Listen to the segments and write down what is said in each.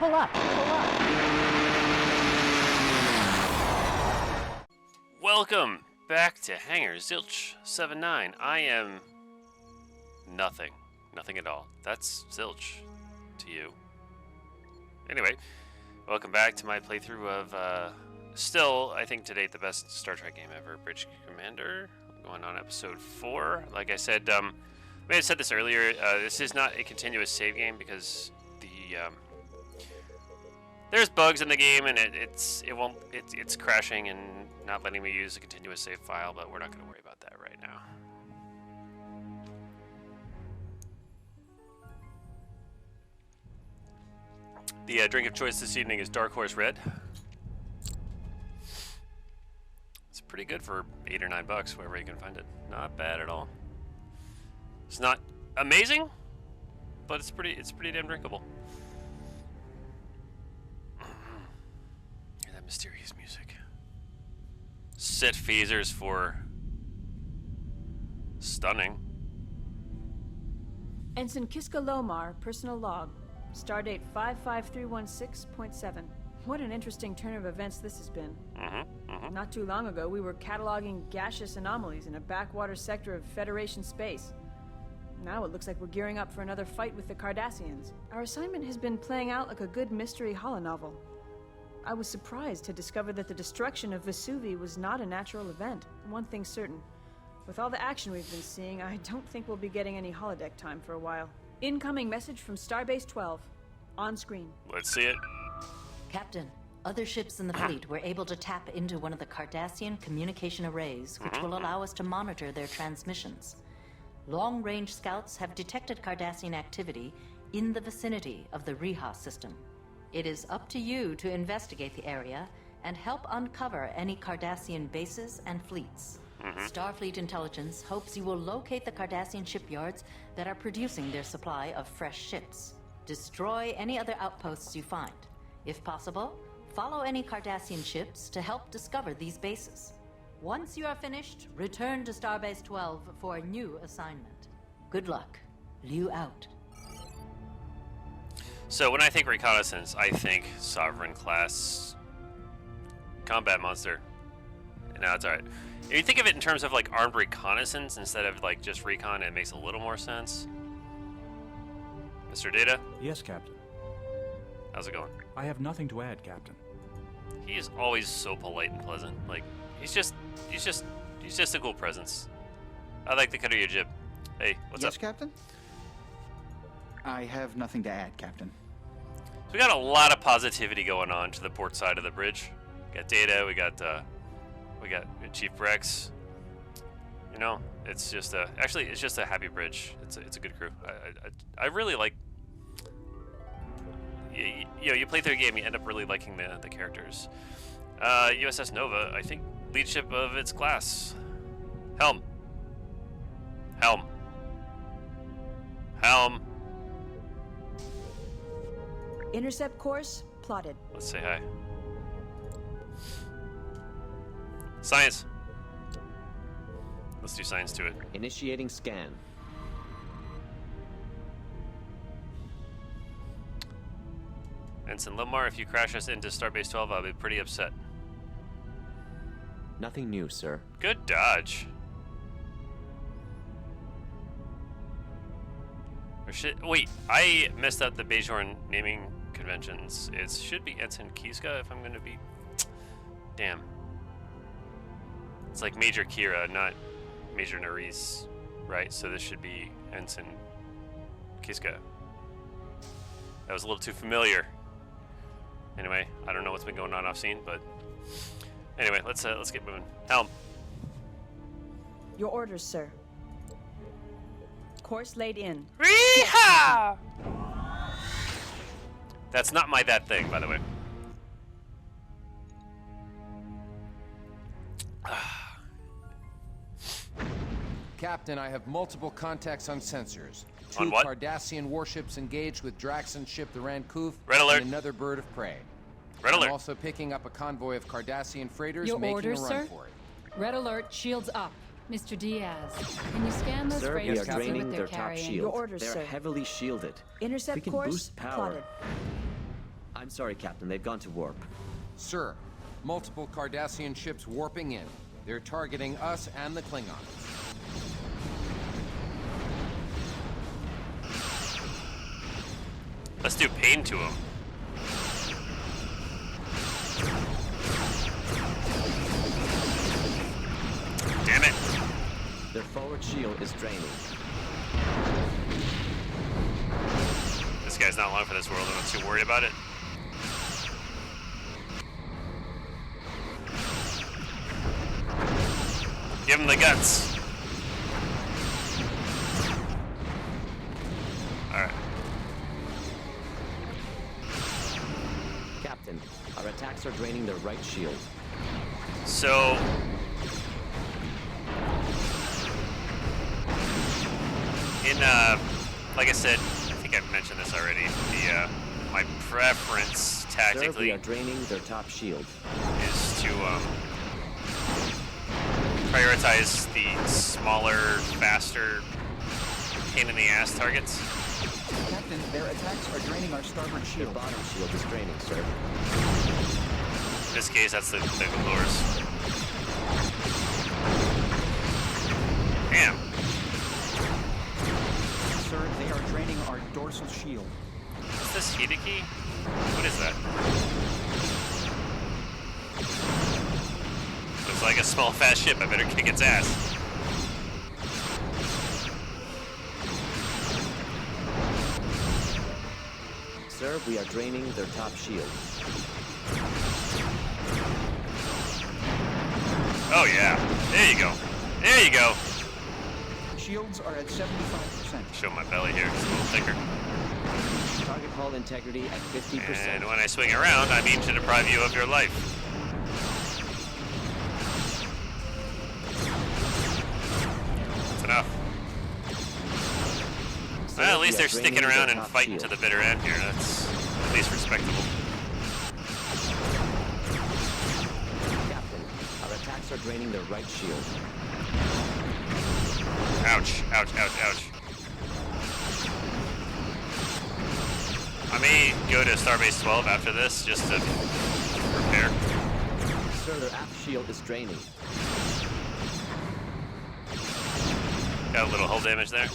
Pull up, pull up. Welcome back to Hangar Zilch 79. I am nothing. Nothing at all. That's Zilch to you. Anyway, welcome back to my playthrough of, still, I think to date, the best Star Trek game ever, Bridge Commander. I'm going on episode 4. Like I said, I may have said this earlier, this is not a continuous save game because the, there's bugs in the game and it's crashing and not letting me use a continuous save file, but we're not going to worry about that right now. The drink of choice this evening is Dark Horse Red. It's pretty good for $8 or $9, wherever you can find it. Not bad at all. It's not amazing, but it's pretty damn drinkable. Hear that mysterious music. Set phasers for stunning. Ensign Kiska Lomar, personal log. Stardate 55316.7. What an interesting turn of events this has been. Not too long ago, we were cataloging gaseous anomalies in a backwater sector of Federation space. Now it looks like we're gearing up for another fight with the Cardassians. Our assignment has been playing out like a good mystery holonovel. I was surprised to discover that the destruction of Vesuvi was not a natural event. One thing's certain. With all the action we've been seeing, I don't think we'll be getting any holodeck time for a while. Incoming message from Starbase 12. On screen. Let's see it. Captain, other ships in the fleet were able to tap into one of the Cardassian communication arrays, which will allow us to monitor their transmissions. Long-range scouts have detected Cardassian activity in the vicinity of the Riha system. It is up to you to investigate the area and help uncover any Cardassian bases and fleets. Starfleet Intelligence hopes you will locate the Cardassian shipyards that are producing their supply of fresh ships. Destroy any other outposts you find. If possible, follow any Cardassian ships to help discover these bases. Once you are finished, return to Starbase 12 for a new assignment. Good luck. Liu out. So when I think reconnaissance, I think Sovereign class combat monster. No, it's alright. If you think of it in terms of like armed reconnaissance instead of like just recon, it makes a little more sense. Mr. Data? Yes, Captain. How's it going? I have nothing to add, Captain. He is always so polite and pleasant. Like he's just a cool presence. I like the cut of your jib. Hey, what's up? Yes, Captain? I have nothing to add, Captain. So we got a lot of positivity going on to the port side of the bridge. We got Data, we got Chief Rex. You know, it's just a happy bridge. It's a good crew. I really like. You know, you play through a game, you end up really liking the characters. USS Nova, I think leadership of its class. Helm. Intercept course plotted. Let's say hi. Science. Let's do science to it. Initiating scan. Ensign Lomar, if you crash us into Starbase 12, I'll be pretty upset. Nothing new, sir. Good dodge. Wait, I messed up the Bajorn naming conventions. It should be Ensign Kiska if I'm going to be... Damn. It's like Major Kira, not Major Nerys, right? So this should be Ensign Kiska. That was a little too familiar. Anyway, I don't know what's been going on off scene, but anyway, let's get moving. Helm. Your orders, sir. Course laid in. Reha! That's not that thing, by the way. Captain, I have multiple contacts on sensors. On Two what? Cardassian warships engaged with Draxon's ship, the Rancouf, Red alert. and another bird of prey. Red alert. I'm also picking up a convoy of Cardassian freighters Your making orders, a run sir? for it. Red alert, shields up. Mr. Diaz, can you scan those Sir, we freighters are and see draining what they're their top carrying? shield. Your orders, They're sir. heavily shielded. Intercept We can course boost power. plotted. I'm sorry, Captain. They've gone to warp. Sir, multiple Cardassian ships warping in. They're targeting us and the Klingons. Let's do pain to him. Damn it. Their forward shield is draining. This guy's not long for this world. I'm not too worried about it. Give him the guts. Alright. Captain, our attacks are draining their right shield. So... like I said, I think I've mentioned this already, my preference Sir, tactically we are draining their top shield. is to, prioritize the smaller, faster, pain-in-the-ass targets. Captain, their attacks are draining our starboard Their shield. bottom shield is draining, sir. In this case, that's the lures. Damn. Sir, they are draining our dorsal shield. Is this Hideki? What is that? Looks like a small, fast ship. I better kick its ass. Sir, we are draining their top shield. Oh, yeah. There you go. There you go. Shields are at 75%. Show my belly here. It's a little thicker. Target hull integrity at 50%. And when I swing around, I mean to deprive you of your life. That's enough. Sir, Well, at we least are they're draining sticking around their and top fighting shield. to the bitter end here. That's at least respectable. Captain, our attacks are draining their right shield. Ouch, ouch, ouch, ouch. I may go to Starbase 12 after this, just to prepare. Sir, their aft shield is draining. Got a little hull damage there.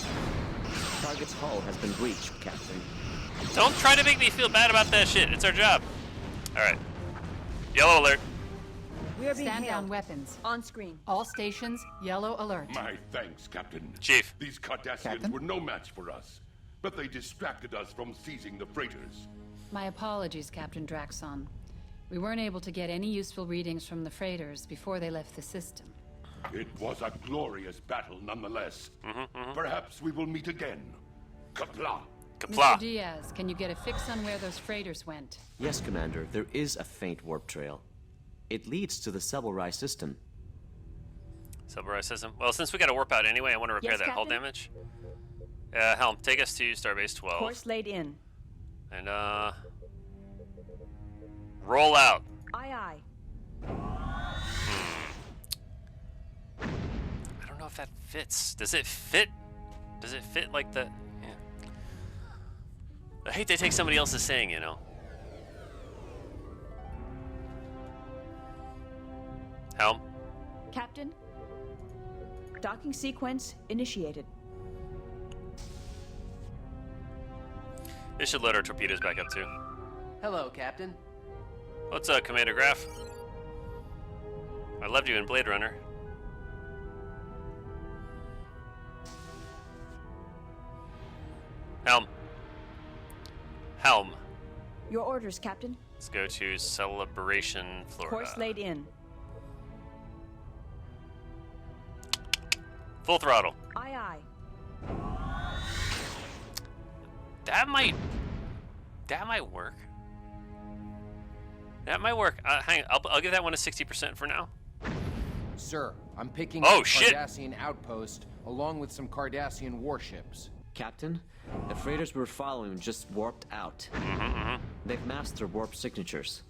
Target's hull has been breached, Captain. Don't try to make me feel bad about that shit. It's our job. Alright. Yellow alert. We are being Stand down hailed. weapons. On screen. All stations, yellow alert. My thanks, Captain. Chief. These Cardassians Captain? were no match for us, but they distracted us from seizing the freighters. My apologies, Captain Draxon. We weren't able to get any useful readings from the freighters before they left the system. It was a glorious battle nonetheless. Perhaps we will meet again. Kapla! Mr. Kapla. Diaz, can you get a fix on where those freighters went? Yes, Commander, there is a faint warp trail. It leads to the Sebelrai system. Submarine system. Well, since we got to warp out anyway, I want to repair Yes, that hull Captain? damage. Helm, take us to Starbase 12. Course laid in. And, roll out. Aye, aye. I don't know if that fits. Does it fit? Does it fit like the... Yeah. I hate to take somebody else's saying, you know. Helm? Captain, docking sequence initiated. This should let our torpedoes back up too. Hello, Captain. What's up, Commander Graf? I loved you in Blade Runner. Helm. Helm. Your orders, Captain. Let's go to Celebration, Florida. Course laid in. Full throttle. Aye, aye. That might work. That might work. Hang on, I'll give that one a 60% for now. Sir, I'm picking Oh, up a shit. Cardassian outpost along with some Cardassian warships. Captain, the freighters we're following just warped out. They've masked their warp signatures.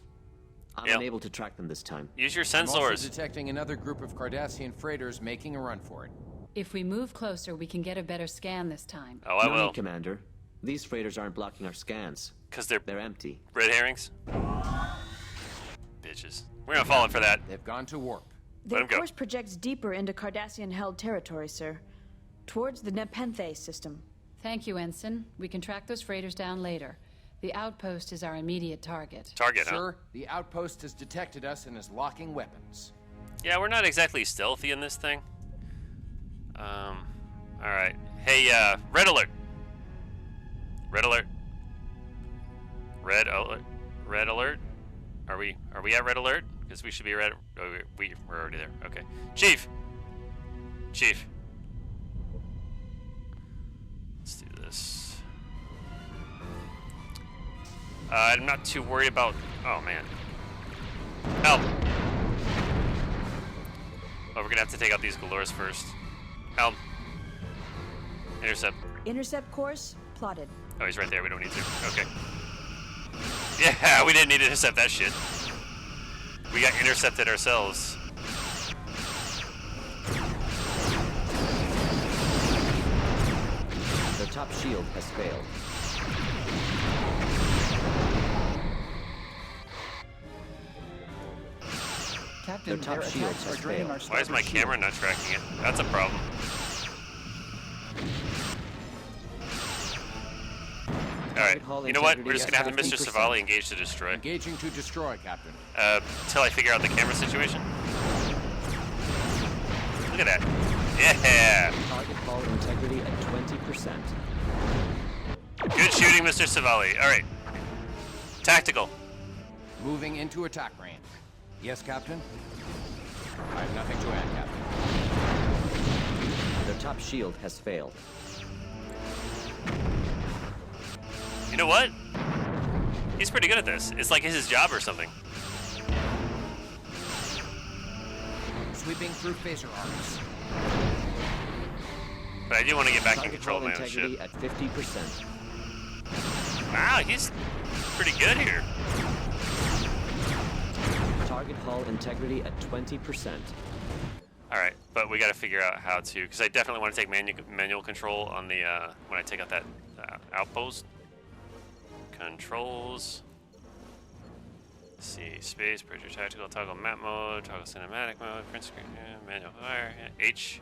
I'm Yep. unable to track them this time. Use your I'm also sensors. detecting another group of Cardassian freighters making a run for it. If we move closer, we can get a better scan this time. Oh, I No will. need, Commander. These freighters aren't blocking our scans. Because they're They're empty. red herrings? Bitches. We're gonna fall in for that. They've gone to warp. Their 'em go. course projects deeper into Cardassian-held territory, sir. Towards the Nepenthe system. Thank you, Ensign. We can track those freighters down later. The outpost is our immediate target. Target, huh? Sir, the outpost has detected us and is locking weapons. Yeah, we're not exactly stealthy in this thing. Alright. Hey, red alert! Red alert. Red alert. Red alert? Are we at red alert? Because we should be red. Oh, we're already there. Okay. Chief! Chief. Let's do this. I'm not too worried about... Oh, man. Help! Oh, we're gonna have to take out these Galores first. Help. Intercept. Intercept course plotted. Oh, he's right there. We don't need to. Okay. Yeah, we didn't need to intercept that shit. We got intercepted ourselves. Their top shield has failed. Captain, Their top their shields attacks are has draining failed. our Why is my starboard shield. camera not tracking it? That's a problem. Alright, Hull you know what? We're integrity just gonna have at Mr. 15%. Savali engage to destroy. Engaging to destroy, Captain. Till I figure out the camera situation. Look at that. Yeah! Target hull integrity at 20%. Good shooting, Mr. Savali. Alright. Tactical. Moving into attack range. Yes, Captain? I have nothing to add, Captain. Their top shield has failed. You know what? He's pretty good at this. It's like his job or something. Sweeping through phaser arms. But I do want to get back in Target control of hull my own integrity ship. at 50%. Wow, he's pretty good here. Target hull integrity at 20%. Alright, but we gotta figure out how to, because I definitely want to take manual control on the, when I take out that outpost. Controls. Let's see, space, bridge or tactical, toggle map mode, toggle cinematic mode, print screen, manual fire, H.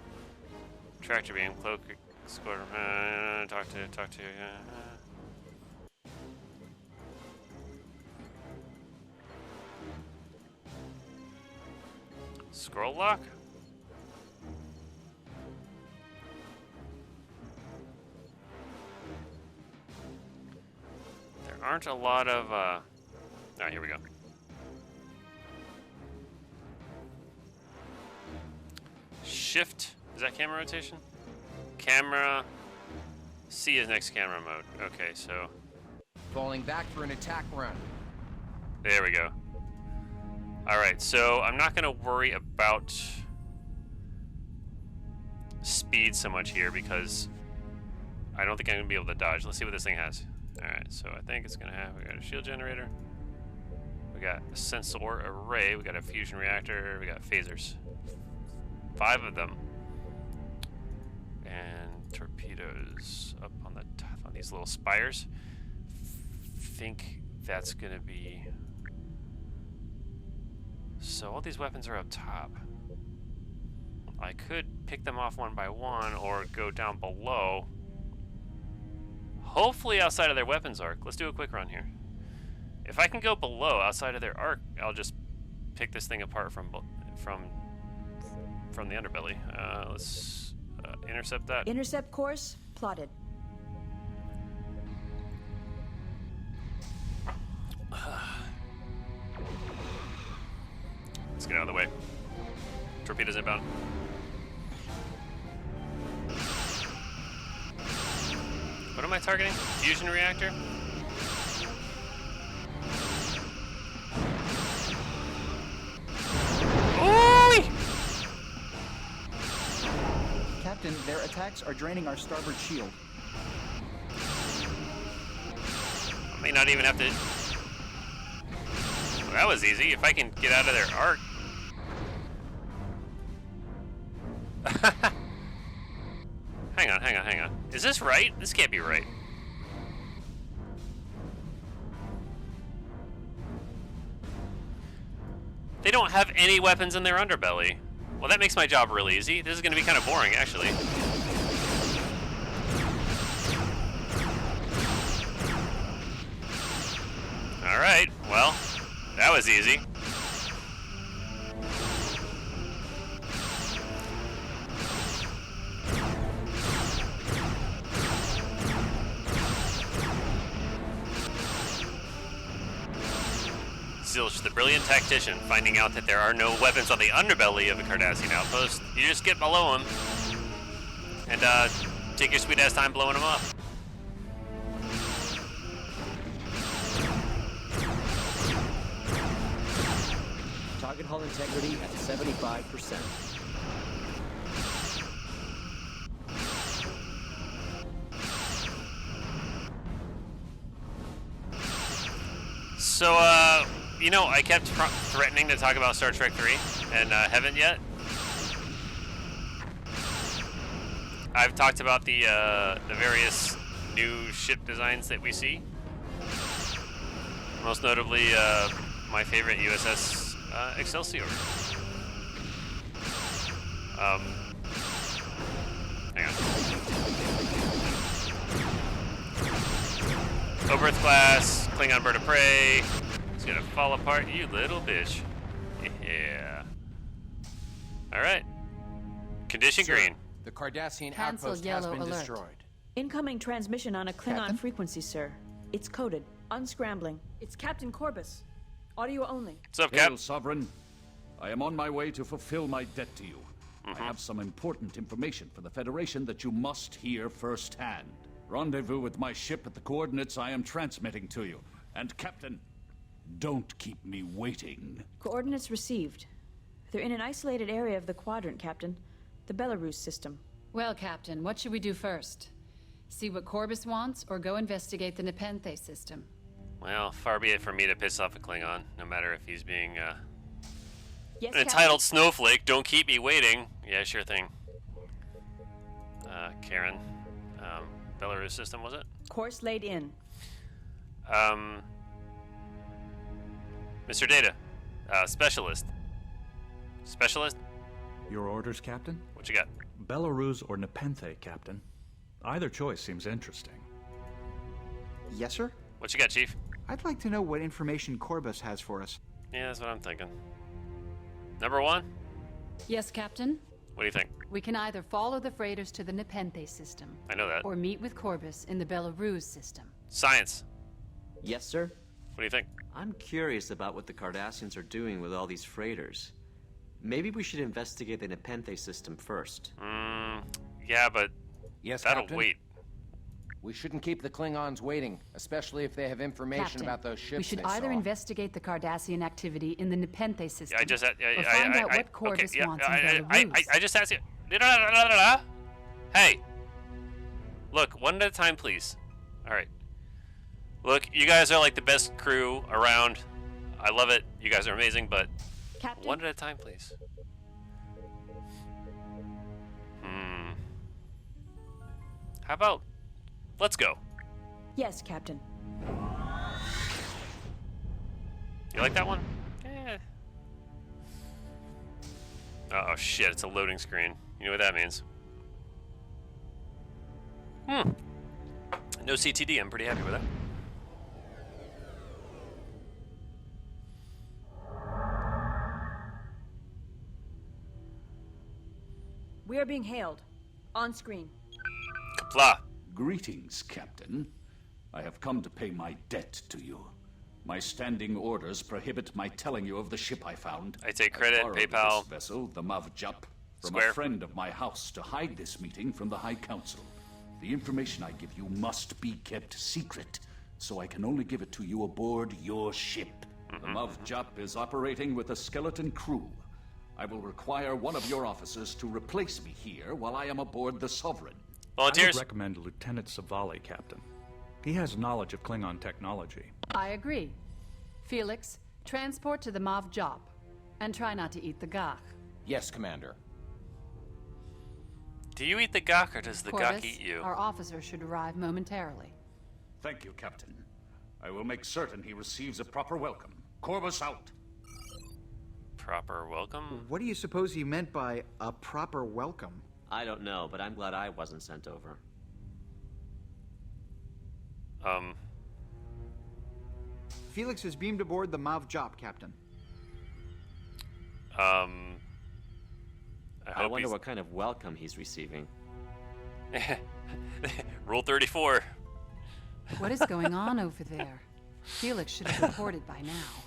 Tractor beam, cloak, squad, talk to, Scroll lock? There aren't a lot of, oh, here we go. Shift, is that camera rotation? Camera, C is next camera mode. Okay, so, Falling back for an attack run. there we go. Alright, so I'm not gonna worry about speed so much here because I don't think I'm gonna be able to dodge. Let's see what this thing has. Alright, so I think it's gonna have, we got a shield generator, we got a sensor array, we got a fusion reactor, we got phasers. 5 of them. And torpedoes up on the top, on these little spires. Think that's gonna be... So all these weapons are up top. I could pick them off one by one or go down below. Hopefully outside of their weapons arc. Let's do a quick run here. If I can go below, outside of their arc, I'll just pick this thing apart from the underbelly. Let's intercept that. Intercept course plotted. Let's get out of the way. Torpedoes inbound. What am I targeting? Fusion reactor? Ooh! Captain, their attacks are draining our starboard shield. I may not even have to... Well, that was easy. If I can get out of their arc. hang on. Is this right? This can't be right. They don't have any weapons in their underbelly. Well, that makes my job real easy. This is going to be kind of boring, actually. Alright, well, that was easy. Zilch, the brilliant tactician, finding out that there are no weapons on the underbelly of a Cardassian outpost, you just get below them and take your sweet ass time blowing them up. Target hull integrity at 75%. So, you know, I kept threatening to talk about Star Trek 3, and haven't yet. I've talked about the various new ship designs that we see. Most notably, my favorite USS Excelsior. Hang on. Oberth class, Klingon bird of prey. It's gonna fall apart, you little bitch. Yeah. Alright. Condition Sir, green. The Cardassian Cancel outpost has yellow been alert. destroyed. Incoming transmission on a Klingon Captain? frequency, sir. It's coded. Unscrambling. It's Captain Corbus. Audio only. What's up, Cap? Hail, Sovereign. I am on my way to fulfill my debt to you. I have some important information for the Federation that you must hear firsthand. Rendezvous with my ship at the coordinates I am transmitting to you. And Captain, don't keep me waiting. Coordinates received. They're in an isolated area of the quadrant, Captain. The Belarus system. Well, Captain, what should we do first? See what Corbus wants, or go investigate the Nepenthe system? Well, far be it from me to piss off a Klingon, no matter if he's being, Yes, an entitled snowflake. Don't keep me waiting. Yeah, sure thing. Karen. Belarus system, was it? Course laid in. Mr. Data. Specialist. Specialist? Your orders, Captain? What you got? Belarus or Nepenthe, Captain? Either choice seems interesting. Yes, sir? What you got, Chief? I'd like to know what information Corbus has for us. Yeah, that's what I'm thinking. Number one? Yes, Captain? What do you think? We can either follow the freighters to the Nepenthe system, I know that. or meet with Corbus in the Belarus system. Science. Yes, sir? What do you think? I'm curious about what the Cardassians are doing with all these freighters. Maybe we should investigate the Nepenthe system first. Yeah, but Yes, that'll Captain? wait. We shouldn't keep the Klingons waiting, especially if they have information Captain, about those ships we should they either saw. investigate the Cardassian activity in the Nepenthe system, Yeah, I just, or find out what Corbus wants in Belarus. I just asked you. Hey, look, one at a time, please. All right. Look, you guys are like the best crew around. I love it. You guys are amazing, but Captain? one at a time, please. How about let's go? Yes, Captain. You like that one? Eh. Oh shit, it's a loading screen. You know what that means. No CTD, I'm pretty happy with that. We are being hailed. On screen. Kapla. Greetings, Captain. I have come to pay my debt to you. My standing orders prohibit my telling you of the ship I found. I take credit, borrowed PayPal. this vessel, the Mavjap, from Square. a friend of my house to hide this meeting from the High Council. The information I give you must be kept secret, so I can only give it to you aboard your ship. The Mavjap is operating with a skeleton crew. I will require one of your officers to replace me here while I am aboard the Sovereign. I would Volunteers? recommend Lieutenant Savali, Captain. He has knowledge of Klingon technology. I agree. Felix, transport to the Mav Jop, and try not to eat the gach. Yes, Commander. Do you eat the gawk or does the gawk Corbus, eat you? our officer should arrive momentarily. Thank you, Captain. I will make certain he receives a proper welcome. Corbus out. Proper welcome? What do you suppose he meant by a proper welcome? I don't know, but I'm glad I wasn't sent over. Felix is beamed aboard the Mav Jop, Captain. I wonder what kind of welcome he's receiving. Rule 34. What is going on over there? Felix should have reported by now.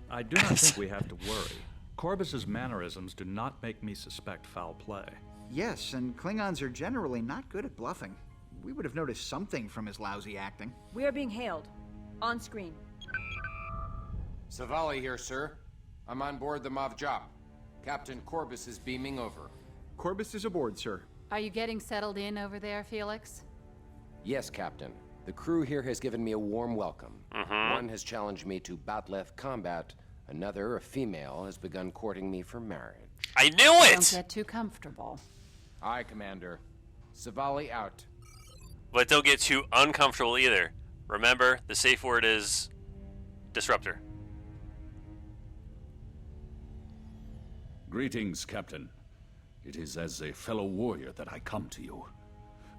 I do not think we have to worry. Corbus's mannerisms do not make me suspect foul play. Yes, and Klingons are generally not good at bluffing. We would have noticed something from his lousy acting. We are being hailed. On screen. Savali here, sir. I'm on board the Mav Jop. Captain Corbus is beaming over. Corbus is aboard, sir. Are you getting settled in over there, Felix? Yes, Captain. The crew here has given me a warm welcome. One has challenged me to Batleth combat. Another, a female, has begun courting me for marriage. I knew Don't it! get too comfortable. Aye, Commander. Savali out. But don't get too uncomfortable either. Remember, the safe word is disruptor. Greetings, Captain. It is as a fellow warrior that I come to you.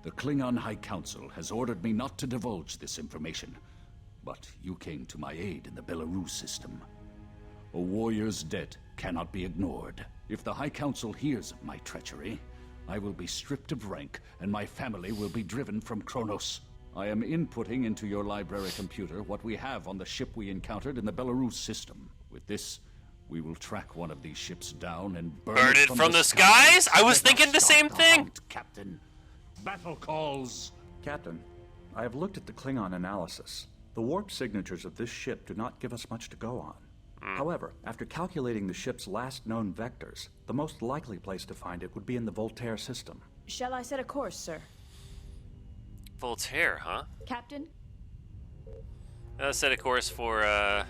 The Klingon High Council has ordered me not to divulge this information, but you came to my aid in the Belarus system. A warrior's debt cannot be ignored. If the High Council hears of my treachery, I will be stripped of rank, and my family will be driven from Kronos. I am inputting into your library computer what we have on the ship we encountered in the Belarus system. With this, we will track one of these ships down and burn it from the skies? I was thinking the same thing! Hunt, Captain. Battle calls! Captain, I have looked at the Klingon analysis. The warp signatures of this ship do not give us much to go on. However, after calculating the ship's last known vectors, the most likely place to find it would be in the Voltaire system. Shall I set a course, sir? Voltaire, huh? Captain? Set a course for, Course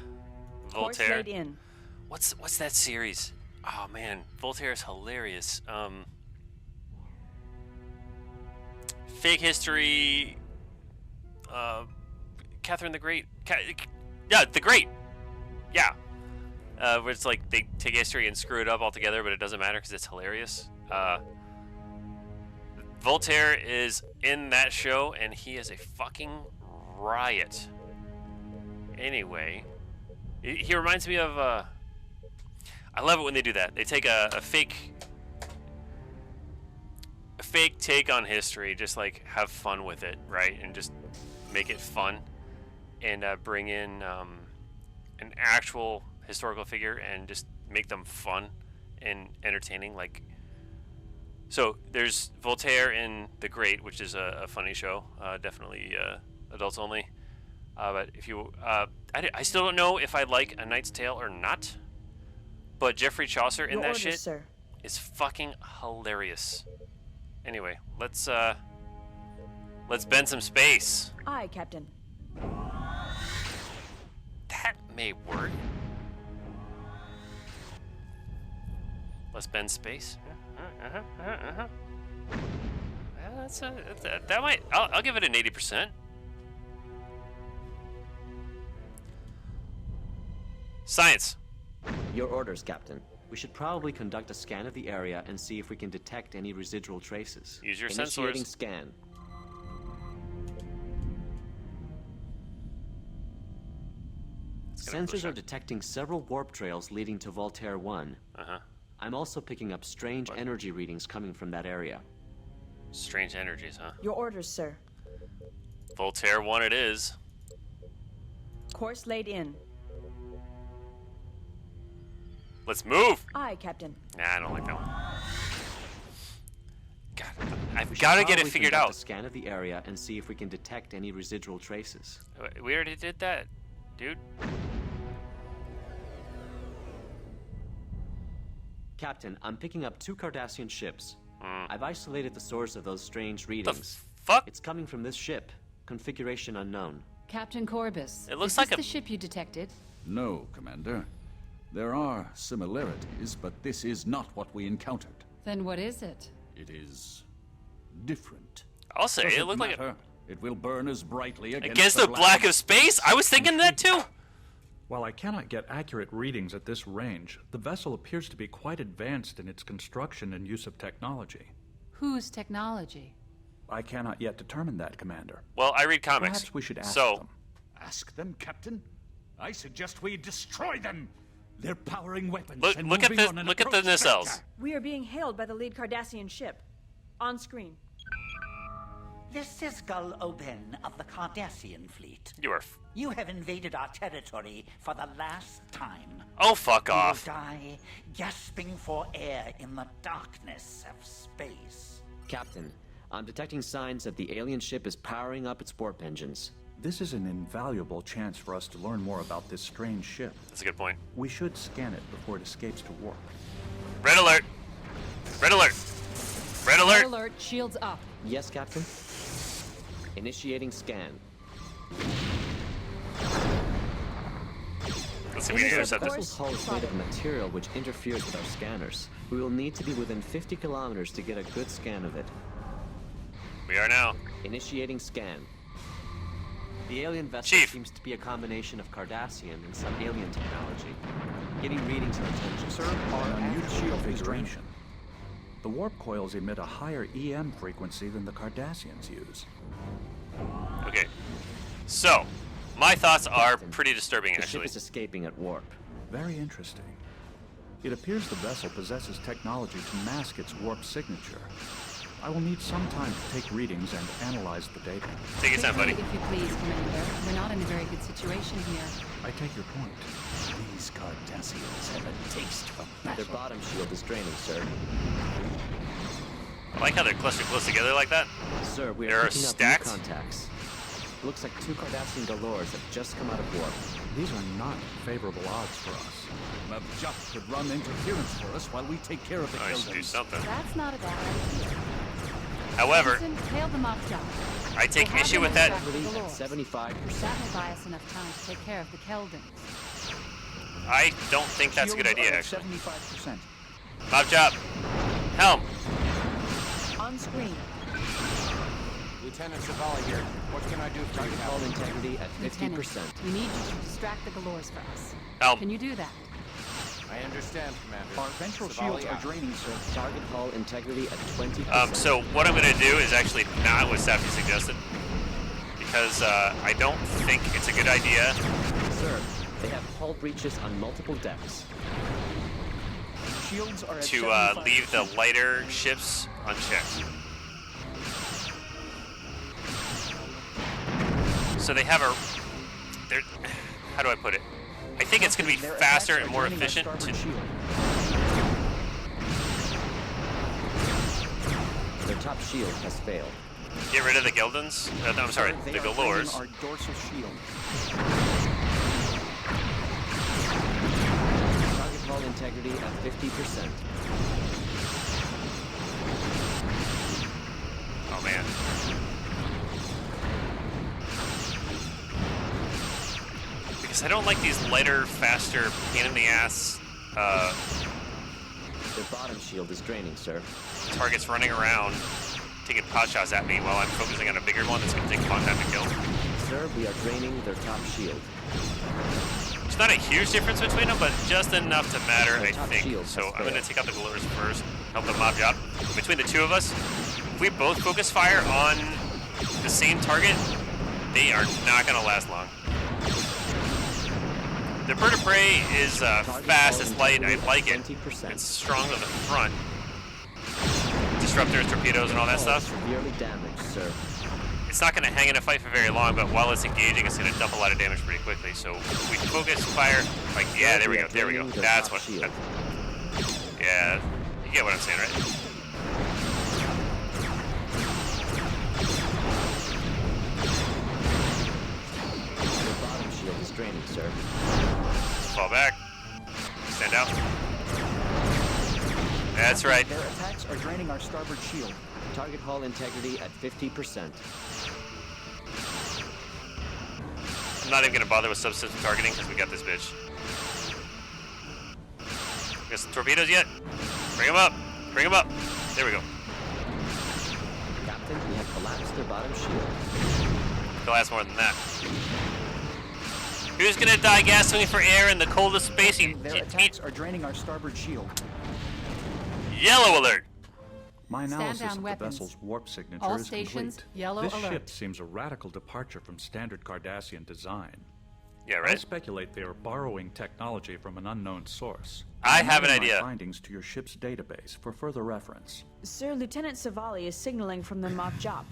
Voltaire. laid in. What's that series? Oh man, Voltaire is hilarious. Fake history. Catherine the Great. Yeah, the Great. Yeah. Where it's like they take history and screw it up altogether, but it doesn't matter because it's hilarious. Voltaire is in that show, and he is a fucking riot. Anyway, he reminds me of. I love it when they do that. They take a fake take on history, just like have fun with it, right? And just make it fun, and bring in an actual historical figure and just make them fun and entertaining. Like, so there's Voltaire in The Great, which is a funny show, definitely adults only. But if you, I still don't know if I like A Knight's Tale or not. But Geoffrey Chaucer in Your that orders, shit sir. is fucking hilarious. Anyway, let's bend some space. Aye, Captain. That may work. Let's bend space. That might. I'll give it an 80%. Science. Your orders, Captain. We should probably conduct a scan of the area and see if we can detect any residual traces. Use your Initiating sensors. Scan. Sensors are detecting several warp trails leading to Voltaire 1. I'm also picking up strange energy readings coming from that area. Strange energies, huh? Your orders, sir. Voltaire 1 it is. Course laid in. Let's move! Aye, Captain. Nah, I don't like that one. God, I've We should got to get it probably figured conduct out. a scan of the area and see if we can detect any residual traces. We already did that, dude. Captain, I'm picking up 2 Cardassian ships. I've isolated the source of those strange The readings. fuck? It's coming from this ship. Configuration unknown. Captain Corbus. It looks is like this a- the ship you detected? No, Commander. There are similarities, but this is not what we encountered. Then what is it? It is different. I'll say it Doesn't looked like matter. It will burn as brightly against the black of space. I was thinking that too. While I cannot get accurate readings at this range, the vessel appears to be quite advanced in its construction and use of technology. Whose technology? I cannot yet determine that, Commander. Well, I read comics. Perhaps we should ask so, them. Ask them, Captain? I suggest we destroy them. They're powering weapons look, and look at moving the on an look at the approach nacelles. vector. We are being hailed by the lead Cardassian ship. On screen. This is Gul Oben of the Cardassian fleet. You are. You have invaded our territory for the last time. Oh, fuck You off. will die gasping for air in the darkness of space. Captain, I'm detecting signs that the alien ship is powering up its warp engines. This is an invaluable chance for us to learn more about this strange ship. That's a good point. We should scan it before it escapes to warp. Red alert! Red alert! Red alert! Red alert, shields up. Yes, Captain? Initiating scan. Let's see if we can intercept The this. vessel's hull is made of material which interferes with our scanners. We will need to be within 50 kilometers to get a good scan of it. We are now. Initiating scan. The alien vessel Chief. seems to be a combination of Cardassian and some alien technology. Getting readings of attention. Sir, An our unusual shield is draining. configuration. The warp coils emit a higher EM frequency than the Cardassians use. Okay. So, my thoughts are Captain, pretty disturbing, The actually. ship is escaping at warp. Very interesting. It appears the vessel possesses technology to mask its warp signature. I will need some time to take readings and analyze the data. Take your time, buddy. Quickly, if you please, Commander. We're not in a very good situation here. I take your point. These Cardassians have a taste for Their battle. bottom shield is draining, sir. I like how they're clustered close together like that. Sir, we There are are picking up stacked? new contacts. Looks like 2 Cardassian Galores have just come out of warp. These are not favorable odds for us. Mavjak could run interference for us while we take care of the I should do Keldons. something. That's not a bad idea. However, Listen, tail them off, John. I take We'll have issue them with that. extract the Activity at Galores. 75%. That will buy us enough time to take care of the Keldons. I don't think that's a good Shields idea, are at actually. 75%. Mob job. Helm. On screen. Lieutenant Zavala here. What can I do for you, Target hull Captain? integrity at Lieutenant, 50%. we need you to distract the Galores for us. Helm. Can you do that? I understand, Commander. Our ventral Zavala shields are out. draining, sir. Target hull integrity at 20%. So what I'm going to do is actually not what Sappy suggested, because I don't think it's a good idea. Sir, they have hull breaches on multiple decks. Shields are at To 75%. leave the lighter ships unchecked. So they have a. They're, how do I put it? I think it's going to be Their faster attacks and are more draining our efficient to. starboard shield. Their top shield has failed. Get rid of the Geldons? I'm sorry, They the are draining Galores. our dorsal shield. Target hull integrity at 50%. Oh man. Because I don't like these lighter, faster, pain in the ass Their bottom shield is draining, sir. targets running around, taking pot shots at me while I'm focusing on a bigger one that's going to take a long time to kill. Sir, we are draining their top shield. It's not a huge difference between them, but just enough to matter, Their I top think. shield So has I'm going to failed. take out the Galores first, help the mob job. Between the two of us, if we both focus fire on the same target, they are not going to last long. The bird of prey is fast, it's light, I like it. 20%. It's strong to the front. Disruptors, torpedoes, and all that Hull is stuff. severely damaged, sir. It's not going to hang in a fight for very long, but while it's engaging, it's going to dump a lot of damage pretty quickly. So if we focus fire, like, yeah, there we go, there we go. Draining their That's top what. shield. Yeah, you get what I'm saying, right? Their bottom shield is draining, sir. Fall back. Stand out. That's right. Their attacks are draining our starboard shield. Target hull integrity at 50%. I'm not even going to bother with subsystem targeting because we got this bitch. Got some torpedoes yet? Bring them up. Bring them up. There we go. Captain, we have collapsed their bottom shield. They'll last more than that. Who's gonna die gasoline for air in the coldest space? Their attacks are draining our starboard shield. Yellow alert! My Stand analysis down of weapons. the vessel's warp signature All is stations, complete. yellow this alert. ship seems a radical departure from standard Cardassian design. Yeah, I right? speculate they are borrowing technology from an unknown source. I have an I'm adding idea. my findings to your ship's database for further reference. Sir, Lieutenant Savali is signaling from the Moff Jop.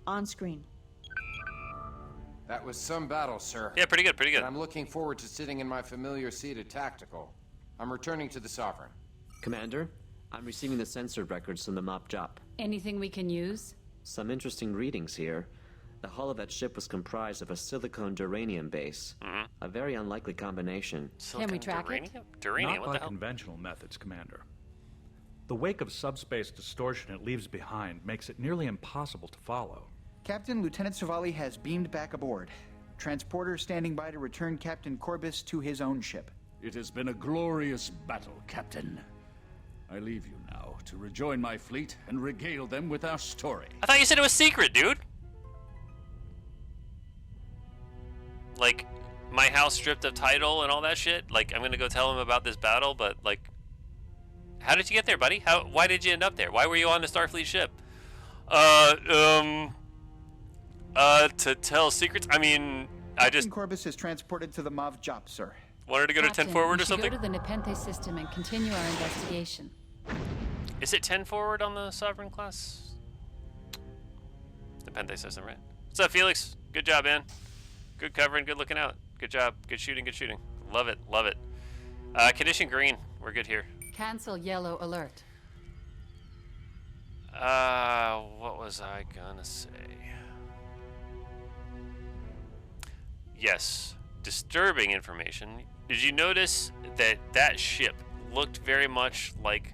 On screen. That was some battle, sir. Yeah, pretty good, pretty good. And I'm looking forward to sitting in my familiar seat at Tactical. I'm returning to the Sovereign. Commander, I'm receiving the censored records from the Mop Jop. Anything we can use? Some interesting readings here. The hull of that ship was comprised of a silicon-duranium base. A very unlikely combination. Can we track it? Duranium, Not what by the hell? conventional methods, Commander. The wake of subspace distortion it leaves behind makes it nearly impossible to follow. Captain, Lieutenant Savali has beamed back aboard. Transporter standing by to return Captain Corbus to his own ship. It has been a glorious battle, Captain. I leave you now to rejoin my fleet and regale them with our story. I thought you said it was secret, dude. Like, my house stripped of title and all that shit. Like, I'm gonna go tell him about this battle, but like, how did you get there, buddy? Why did you end up there? Why were you on the Starfleet ship? To tell secrets. I mean, I just Captain Corbus is transported to the Moff Jop, sir. wanted to go to 10 forward we or should something. go to the Nepenthe system and continue our investigation. Is it 10 forward on the Sovereign class? Nepenthe system, right? What's up, Felix? Good job, man. Good covering, good looking out. Good job. Good shooting, good shooting. Love it, love it. Condition green. We're good here. Cancel yellow alert. What was I gonna say? Yes. Disturbing information. Did you notice that that ship looked very much like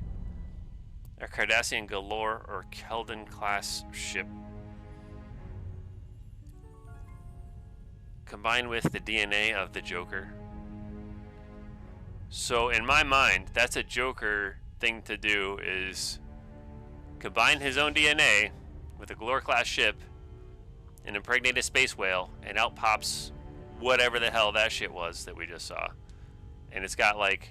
a Cardassian Galore or Keldon class ship? Combined with the DNA of the Joker. So in my mind, that's a Joker thing to do, is combine his own DNA with a Galore class ship and impregnate a space whale, and out pops whatever the hell that shit was that we just saw. And it's got like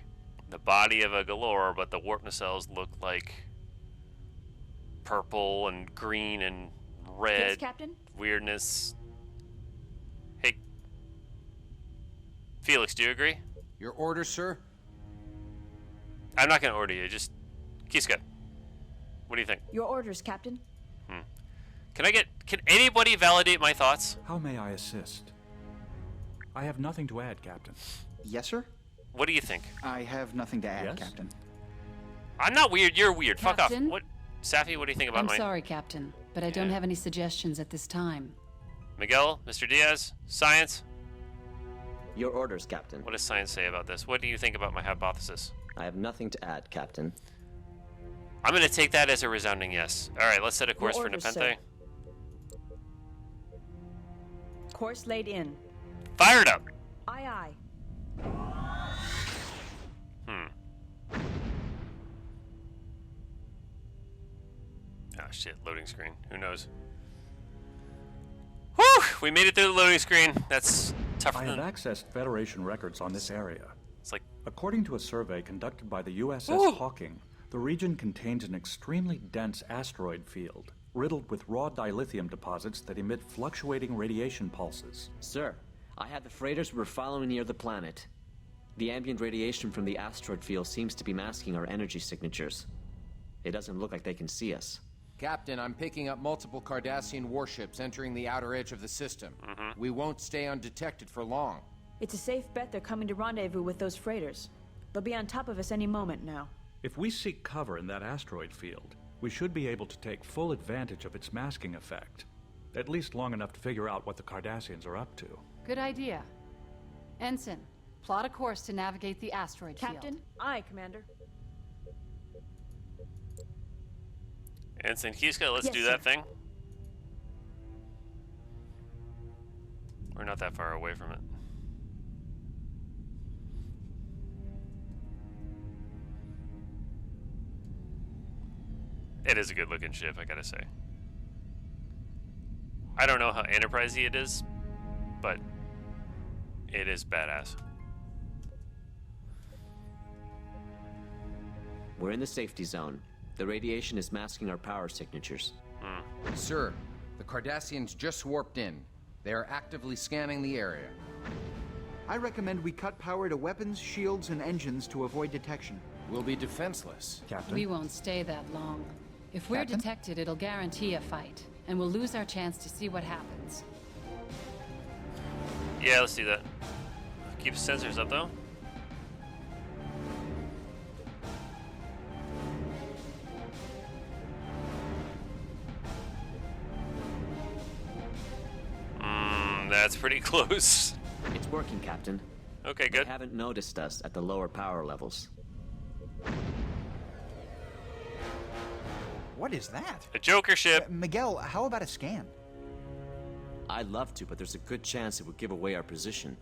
the body of a Galore, but the warp nacelles look like purple and green and red. Yes, Captain? Weirdness. Hey, Felix, do you agree? Your order, sir? I'm not gonna order you, just Kiska. What do you think? Your orders, Captain. Can anybody validate my thoughts? How may I assist? I have nothing to add, Captain. Yes, sir? What do you think? I have nothing to add, Yes? Captain. I'm not weird, you're weird. Fuck off. Captain? What? Safi, what do you think about I'm mine? sorry, Captain, but I don't have any suggestions at this time. Miguel, Mr. Diaz, science? Your orders, Captain. What does science say about this? What do you think about my hypothesis? I have nothing to add, Captain. I'm gonna take that as a resounding yes. Alright, let's set a course for orders, Nepenthe. sir. Course laid in. Fired up! Aye, aye. Oh shit, loading screen. Who knows? Whew! We made it through the loading screen. That's tougher I have than... accessed Federation records on this area. It's like... According to a survey conducted by the USS Ooh. Hawking, the region contains an extremely dense asteroid field, riddled with raw dilithium deposits that emit fluctuating radiation pulses. Sir, I had the freighters we were following near the planet. The ambient radiation from the asteroid field seems to be masking our energy signatures. It doesn't look like they can see us. Captain, I'm picking up multiple Cardassian warships entering the outer edge of the system. We won't stay undetected for long. It's a safe bet they're coming to rendezvous with those freighters. They'll be on top of us any moment now. If we seek cover in that asteroid field, we should be able to take full advantage of its masking effect. At least long enough to figure out what the Cardassians are up to. Good idea. Ensign, plot a course to navigate the asteroid Captain? field. Aye, Commander. Ensign Kiska, let's Yes, do sir. that thing. We're not that far away from it. It is a good looking ship, I gotta say. I don't know how enterprisey it is, but It is badass. We're in the safety zone. The radiation is masking our power signatures. Sir, the Cardassians just warped in. They are actively scanning the area. I recommend we cut power to weapons, shields, and engines to avoid detection. We'll be defenseless. Captain? We won't stay that long. If we're Captain? detected, it'll guarantee a fight, and we'll lose our chance to see what happens. Yeah, let's do that. Keep sensors up though. That's pretty close. It's working, Captain. Okay, They good. haven't noticed us at the lower power levels. What is that? A Joker ship. Miguel, how about a scan? I'd love to, but there's a good chance it would give away our position.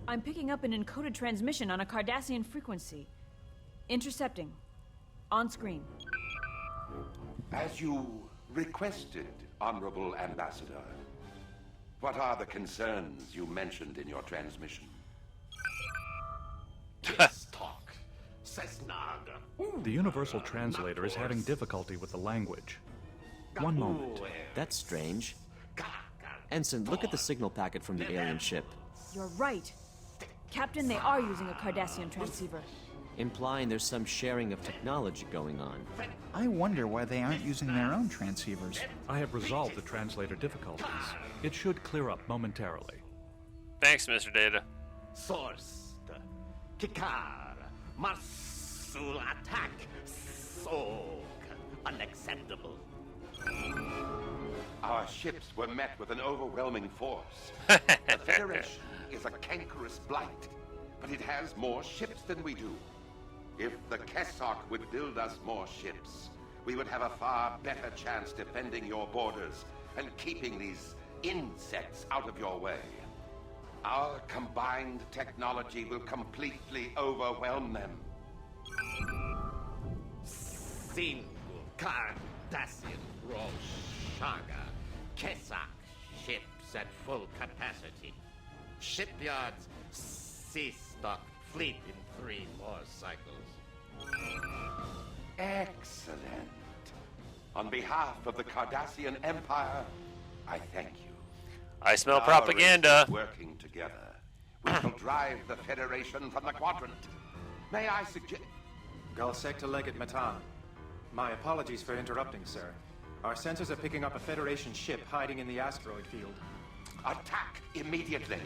I'm picking up an encoded transmission on a Cardassian frequency. Intercepting. On screen. As you requested, Honorable Ambassador, what are the concerns you mentioned in your transmission? Talk. Cessnag. The Universal Translator is having difficulty with the language. One moment. That's strange. Ensign, look at the signal packet from the alien ship, You're right. Captain, they are using a Cardassian transceiver. implying there's some sharing of technology going on. I wonder why they aren't using their own transceivers. I have resolved the translator difficulties. It should clear up momentarily. Thanks, Mr. Data. Source. Kikar. Marsul attack. Sog. Unacceptable. Our ships were met with an overwhelming force. The Federation is a cankerous blight, but it has more ships than we do. If the Kessock would build us more ships, we would have a far better chance defending your borders and keeping these insects out of your way. Our combined technology will completely overwhelm them. Single Cardassian Roshaga. Kessak ships at full capacity. Shipyards sea-stocked fleet in 3 more cycles. Excellent. On behalf of the Cardassian Empire, I thank you. I smell Our propaganda. races working together, we will drive the Federation from the quadrant. May I suggest... Galsec to Legate Matan. My apologies for interrupting, sir. Our sensors are picking up a Federation ship hiding in the asteroid field. Attack immediately.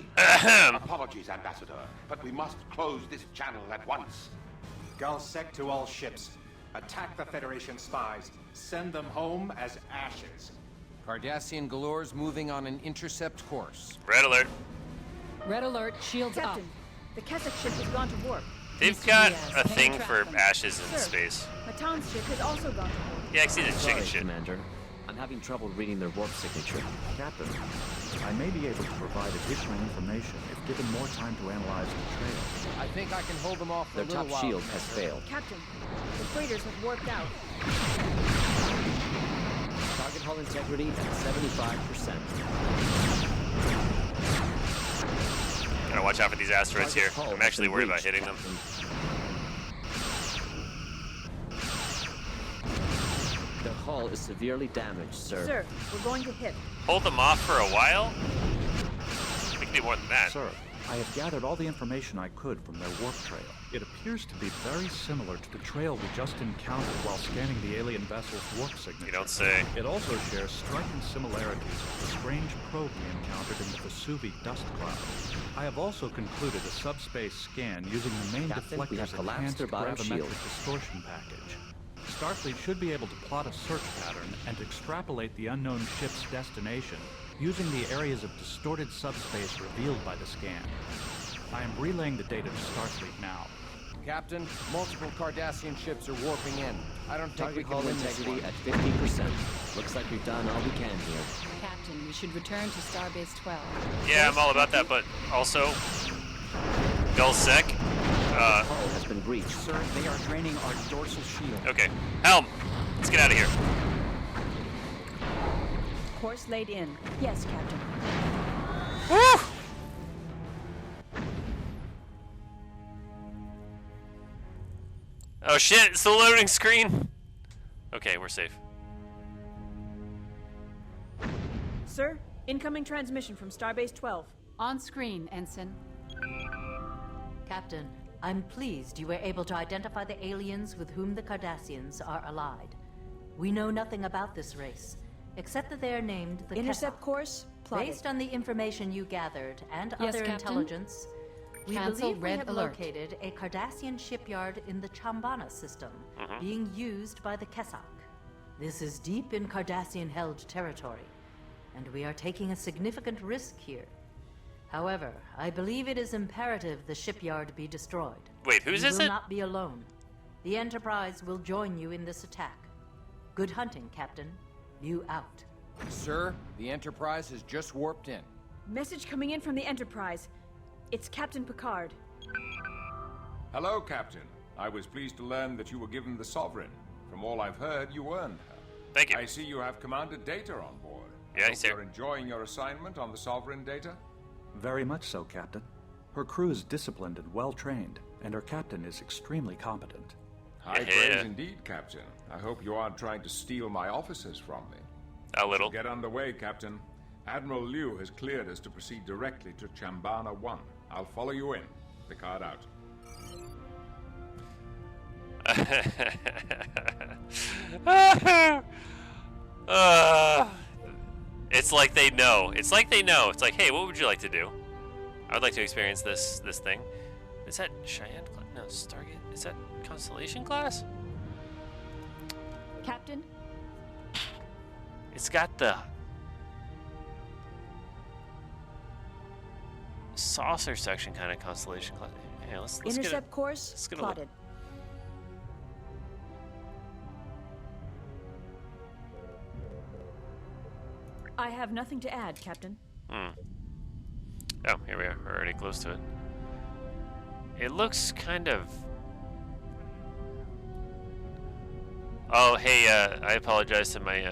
Apologies, Ambassador, but we must close this channel at once. Galsec to all ships. Attack the Federation spies. Send them home as ashes. Cardassian Galore's moving on an intercept course. Red alert. Red alert, shields Captain, up. the Kessak ship has gone to warp. They've Mr. got Diaz, a can thing you track for them? ashes in Sir, space. Matan's ship has also gone to warp. Yeah, I see the chicken Sorry, shit. Commander. I'm having trouble reading their warp signature. Captain, I may be able to provide additional information if given more time to analyze the trail. I think I can hold them off for Their a little top while. shield has failed. Captain, the freighters have warped out. Target hull integrity at 75%. Gotta watch out for these asteroids here. Target hull I'm has actually been worried about breached, hitting them. Captain. Their hull is severely damaged, sir. Sir, we're going to hit. Hold them off for a while? We can do more than that. Sir, I have gathered all the information I could from their warp trail. It appears to be very similar to the trail we just encountered while scanning the alien vessel's warp signature. You don't say. It also shares striking similarities with the strange probe we encountered in the Vesuvi dust cloud. I have also concluded a subspace scan using the main Captain, we have deflector's collapsed enhanced their bottom gravimetric shield. distortion package. Starfleet should be able to plot a search pattern and extrapolate the unknown ship's destination using the areas of distorted subspace revealed by the scan. I am relaying the data to Starfleet now. Captain, multiple Cardassian ships are warping in. I don't think we Target can hull win this integrity one. at 50%. Looks like we've done all we can here. Captain, we should return to Starbase 12. Yeah, I'm all about that, but also, Galsec. Hull has been breached. Sir, they are draining our dorsal shield. Okay, Helm, let's get out of here. Course laid in. Yes, Captain. Woo! Oh shit, it's the loading screen! Okay, we're safe. Sir, incoming transmission from Starbase 12. On screen, Ensign. Captain, I'm pleased you were able to identify the aliens with whom the Cardassians are allied. We know nothing about this race, except that they are named the Intercept Kessok. course plotted. Based on the information you gathered and Yes, other Captain? intelligence, we Cancel believe we red have alert. located a Cardassian shipyard in the Chambana system, being used by the Kessok. This is deep in Cardassian-held territory, and we are taking a significant risk here. However, I believe it is imperative the shipyard be destroyed. Wait, whose You is will it? not be alone. The Enterprise will join you in this attack. Good hunting, Captain. You out. Sir, the Enterprise has just warped in. Message coming in from the Enterprise. It's Captain Picard. Hello, Captain. I was pleased to learn that you were given the Sovereign. From all I've heard, you earned her. Thank you. I see you have Commander Data on board. Yeah, Hope sir. you're enjoying your assignment on the Sovereign, Data? Very much so, Captain. Her crew is disciplined and well-trained, and her captain is extremely competent. High Yeah. praise indeed, Captain. I hope you aren't trying to steal my officers from me. A little. Get underway, Captain. Admiral Liu has cleared us to proceed directly to Chambana 1. I'll follow you in. Picard out. It's like they know. It's like they know. It's like, hey, what would you like to do? I would like to experience this thing. Is that Cheyenne class? No, Stargate. Is that Constellation class? Captain? It's got the saucer section kind of Constellation class. Yeah, let's Intercept course let's get a look. plotted. I have nothing to add, Captain. Oh, here we are. We're already close to it. It looks kind of... Oh, hey, I apologize to my,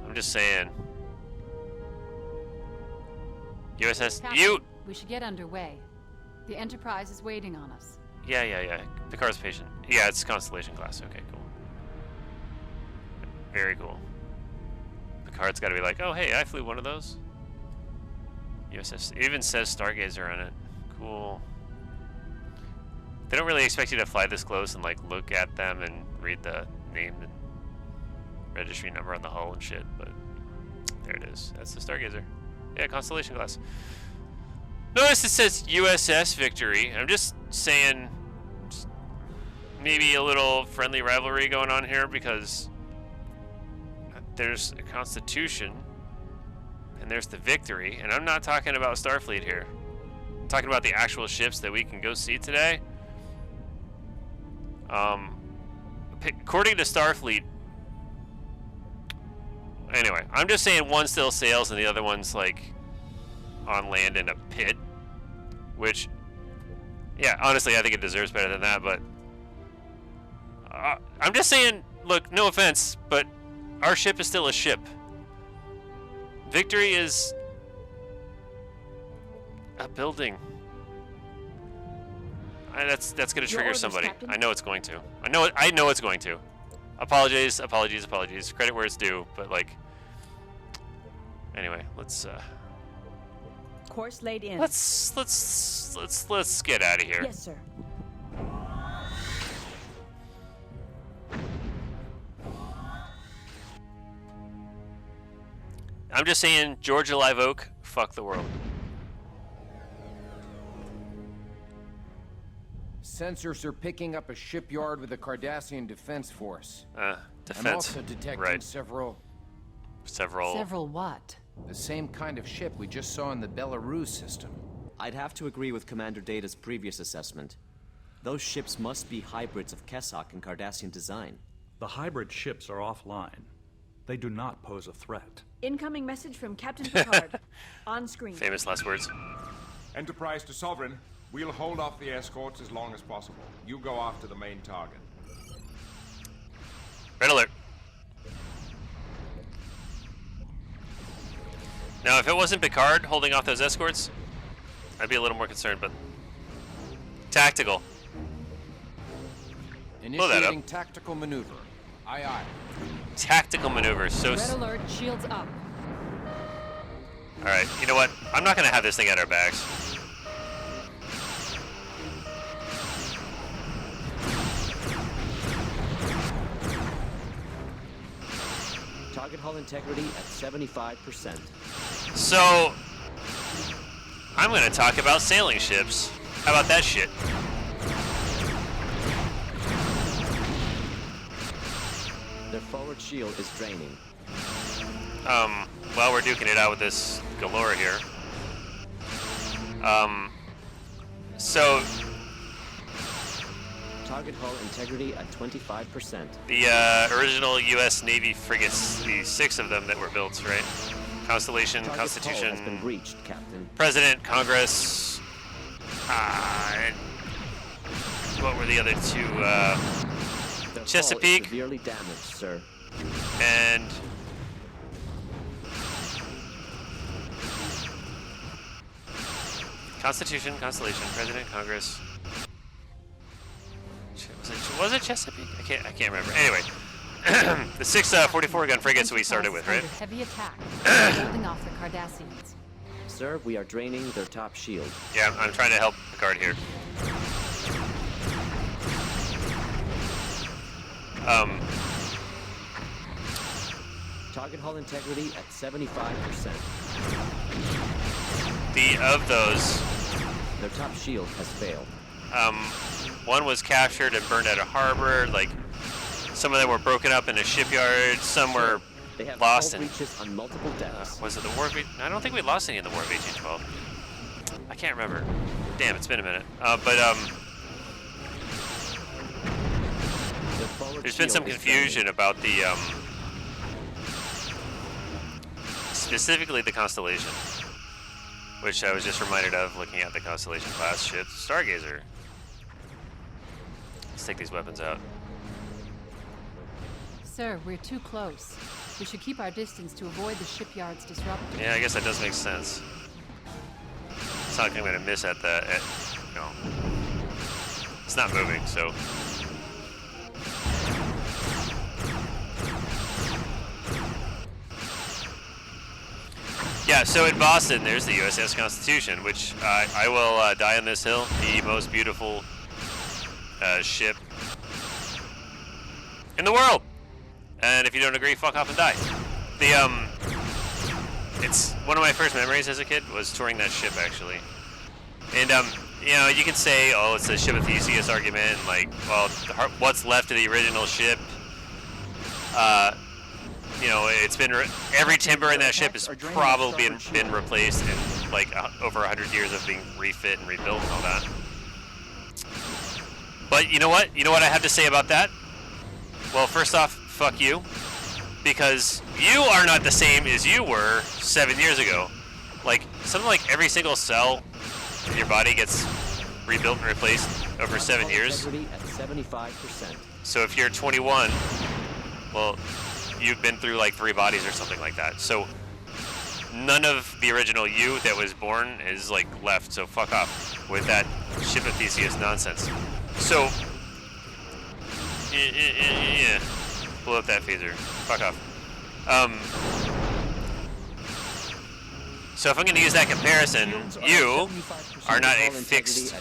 I'm just saying. USS... Captain, You... we should get underway. The Enterprise is waiting on us. Yeah. Picard's patient. Yeah, it's Constellation class. Okay, cool. Very cool. Picard's got to be like, oh, hey, I flew one of those. USS. It even says Stargazer on it. Cool. They don't really expect you to fly this close and, like, look at them and read the name and registry number on the hull and shit, but there it is. That's the Stargazer. Yeah, Constellation class. Notice it says USS Victory. I'm just saying maybe a little friendly rivalry going on here because there's a Constitution and there's the Victory, and I'm not talking about Starfleet here. I'm talking about the actual ships that we can go see today. According to Starfleet, anyway, I'm just saying one still sails and the other one's like on land in a pit, which, yeah, honestly, I think it deserves better than that, but I'm just saying, look, no offense, but our ship is still a ship. Victory is a building. That's going to trigger orders, somebody. Captain. I know it's going to. I know it's going to. Apologies. Credit where it's due, but like, anyway, let's Course laid in. let's get out of here. Yes, sir. I'm just saying, Georgia Live Oak, fuck the world. Sensors are picking up a shipyard with the Cardassian Defense Force. Defense. I'm also detecting right. several... Several what? The same kind of ship we just saw in the Belarus system. I'd have to agree with Commander Data's previous assessment. Those ships must be hybrids of Kessok and Cardassian design. The hybrid ships are offline. They do not pose a threat. Incoming message from Captain Picard. On screen. Famous last words. Enterprise to Sovereign. We'll hold off the escorts as long as possible. You go after the main target. Red alert. Now, if it wasn't Picard holding off those escorts, I'd be a little more concerned, but Tactical. Blow that up. Initiating tactical maneuver. Aye, aye. Tactical maneuver. So. Red alert, shields up. All right. You know what? I'm not gonna have this thing at our backs. Target hull integrity at 75%. So, I'm going to talk about sailing ships. How about that shit? Their forward shield is draining. Well, we're duking it out with this Galore here. So, Target hull integrity at 25%. the original U.S. Navy frigates, the 6 of them that were built, right? Constellation, Target Constitution, hull has been breached, Captain. President, Congress, and what were the other 2? Their hull is Chesapeake severely damaged, sir. and Constitution, Constellation, President, Congress. Was it Chesapeake? I can't remember. Anyway, the 6 44 gun frigates we started with, right? Under heavy attack, holding off the Cardassians. Sir, we are draining their top shield. Yeah, I'm trying to help Picard here. Target hull integrity at 75%. Of those, Their top shield has failed. one was captured and burned at a harbor. Like, some of them were broken up in a shipyard. Some were They have lost hull in. breaches on multiple decks. Was it the War of? I don't think we lost any in the War of 1812. I can't remember. Damn, it's been a minute. Their forward There's been shield some is confusion draining. about the specifically the Constellation, which I was just reminded of looking at the Constellation class ship Stargazer. Let's take these weapons out. Sir, we're too close. We should keep our distance to avoid the shipyard's disruptor. Yeah, I guess that does make sense. It's not like I'm gonna miss at the, no. It's not moving, so. Yeah, so in Boston, there's the USS Constitution, which I will die on this hill, the most beautiful ship in the world. And if you don't agree, fuck off and die. It's one of my first memories as a kid was touring that ship, actually. And you know, you can say, oh, it's a ship of Theseus argument, and like, well, what's left of the original ship? You know, it's been every timber in that ship has probably been replaced in like over 100 years of being refit and rebuilt and all that. But you know what? You know what I have to say about that? Well, first off, fuck you, because you are not the same as you were 7 years ago. Like, something like every single cell in your body gets rebuilt and replaced over 7 years. Integrity at 75%. So if you're 21, well, you've been through like 3 bodies or something like that. So none of the original you that was born is like left. So fuck off with that ship of Theseus nonsense. So yeah, blow up that phaser. Fuck off. So if I'm going to use that comparison, you are not a fixed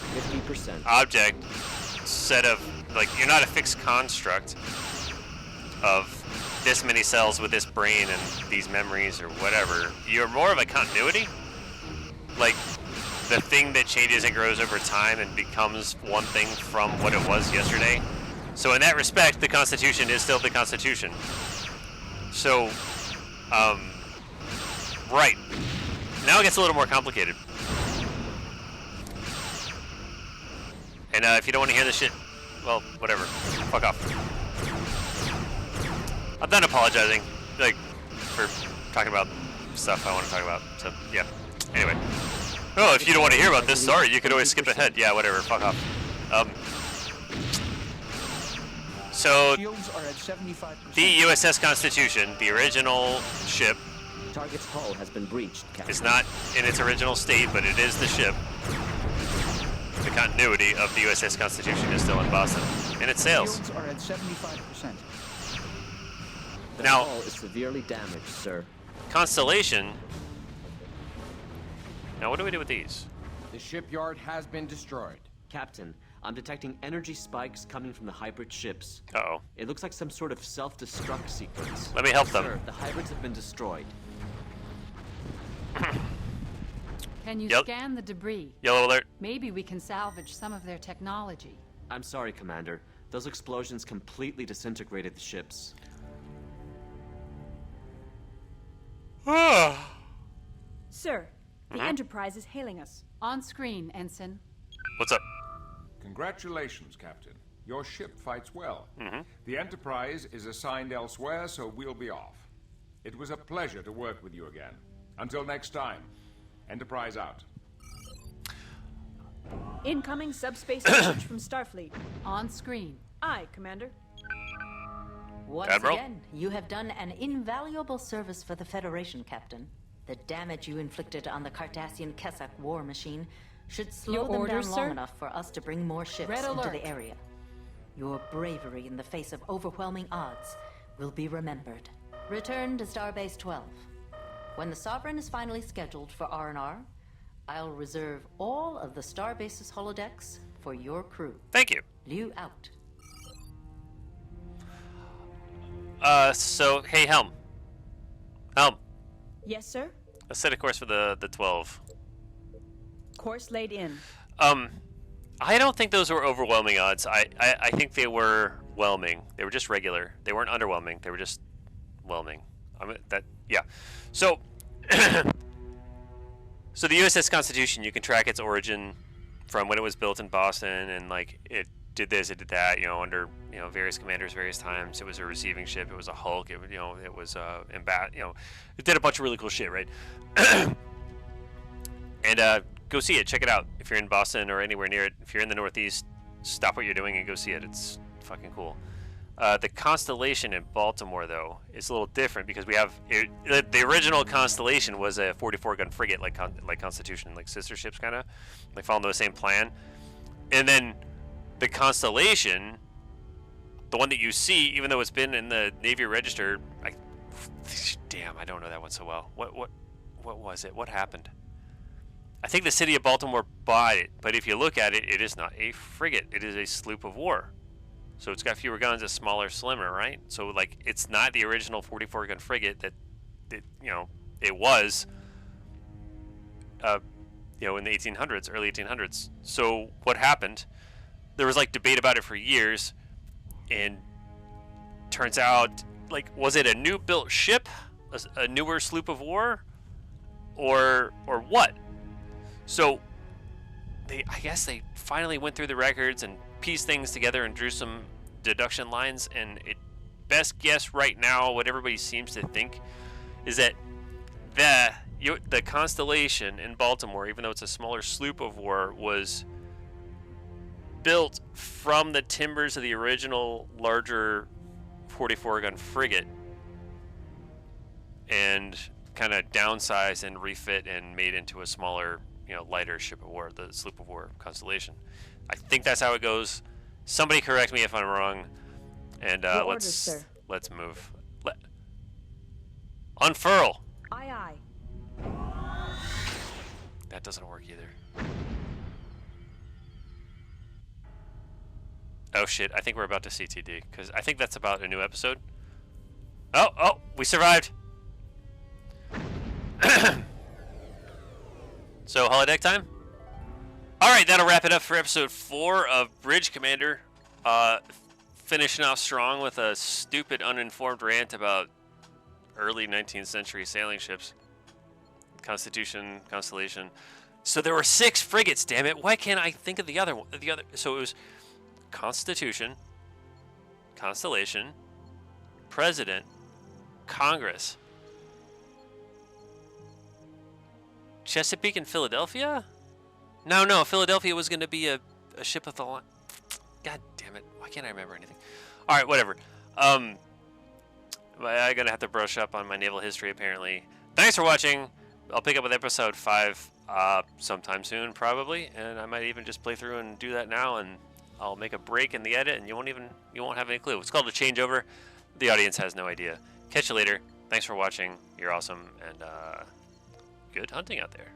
object set of, like, you're not a fixed construct of this many cells with this brain and these memories or whatever. You're more of a continuity, like the thing that changes and grows over time and becomes one thing from what it was yesterday. So in that respect, the Constitution is still the Constitution. So, right. Now it gets a little more complicated. And if you don't want to hear this shit, well, whatever. Fuck off. I'm done apologizing, like, for talking about stuff I want to talk about. So, yeah. Anyway. Oh, if you don't want to hear about this, sorry, you could always skip ahead. Yeah, whatever. Fuck off. So, Shields are at 75%. the USS Constitution, the original ship, Target's hull has been breached, Captain. is not in its original state, but it is the ship. The continuity of the USS Constitution is still in Boston, and it sails. Shields are at 75%. The Now- hull is severely damaged, sir. Constellation. Now, what do we do with these? The shipyard has been destroyed. Captain, I'm detecting energy spikes coming from the hybrid ships. Uh-oh. It looks like some sort of self-destruct sequence. Let me help them. Sir, the hybrids have been destroyed. Can you Yep. scan the debris? Yellow alert. Maybe we can salvage some of their technology. I'm sorry, Commander. Those explosions completely disintegrated the ships. Sir, the Enterprise is hailing us. On screen, Ensign. What's up? Congratulations, Captain. Your ship fights well. The Enterprise is assigned elsewhere, so we'll be off. It was a pleasure to work with you again. Until next time, Enterprise out. Incoming subspace message from Starfleet. On screen. Aye, Commander. Once Admiral? again, you have done an invaluable service for the Federation, Captain. The damage you inflicted on the Cardassian Kessak war machine should slow Your them orders, down sir? long enough for us to bring more ships Red into alert. the area. Your bravery in the face of overwhelming odds will be remembered. Return to Starbase 12. When the Sovereign is finally scheduled for R&R, I'll reserve all of the Starbase's holodecks for your crew. Thank you. Liu out. So, hey, Helm. Helm, Yes, sir. let's set a course for the 12. Course laid in. I don't think those were overwhelming odds. I think they were whelming. They were just regular. They weren't underwhelming. They were just whelming. Yeah. So, so the USS Constitution, you can track its origin from when it was built in Boston, and like it did this, it did that, under various commanders, various times. It was a receiving ship. It was a Hulk. It was it did a bunch of really cool shit, right? And go see it. Check it out if you're in Boston or anywhere near it. If you're in the Northeast, stop what you're doing and go see it. It's fucking cool. The Constellation in Baltimore, though, is a little different because we have the original Constellation was a 44-gun frigate, like Constitution, like sister ships, kind of like following the same plan. And then the Constellation, the one that you see, even though it's been in the Navy Register, damn, I don't know that one so well. What was it? What happened? I think the city of Baltimore bought it, but if you look at it, it is not a frigate. It is a sloop of war. So it's got fewer guns, it's smaller, slimmer, right? So like, it's not the original 44-gun frigate that it was, in the 1800s, early 1800s. So what happened? There was like debate about it for years, and turns out, like, was it a new built ship, a newer sloop of war, or what? So I guess they finally went through the records and pieced things together and drew some deduction lines, and best guess right now, what everybody seems to think is that the Constellation in Baltimore, even though it's a smaller sloop of war, was built from the timbers of the original larger 44-gun frigate and kind of downsized and refit and made into a smaller, lighter ship of war, the sloop of war Constellation. I think that's how it goes. Somebody correct me if I'm wrong, and Your orders, sir. let's move. Unfurl. Aye, aye. That doesn't work either. Oh shit! I think we're about to CTD because I think that's about a new episode. Oh, we survived. So holodeck time. All right, that'll wrap it up for episode 4 of Bridge Commander. Finishing off strong with a stupid, uninformed rant about early 19th century sailing ships. Constitution, Constellation. So there were 6 frigates. Damn it! Why can't I think of the other one? So it was Constitution, Constellation, President, Congress, Chesapeake, and Philadelphia. No, Philadelphia was going to be a ship of the line. God damn it. Why can't I remember anything? All right, whatever. I'm going to have to brush up on my naval history, apparently. Thanks for watching. I'll pick up with episode 5 sometime soon, probably, and I might even just play through and do that now, and I'll make a break in the edit, and you won't have any clue. It's called a changeover. The audience has no idea. Catch you later. Thanks for watching. You're awesome, and good hunting out there.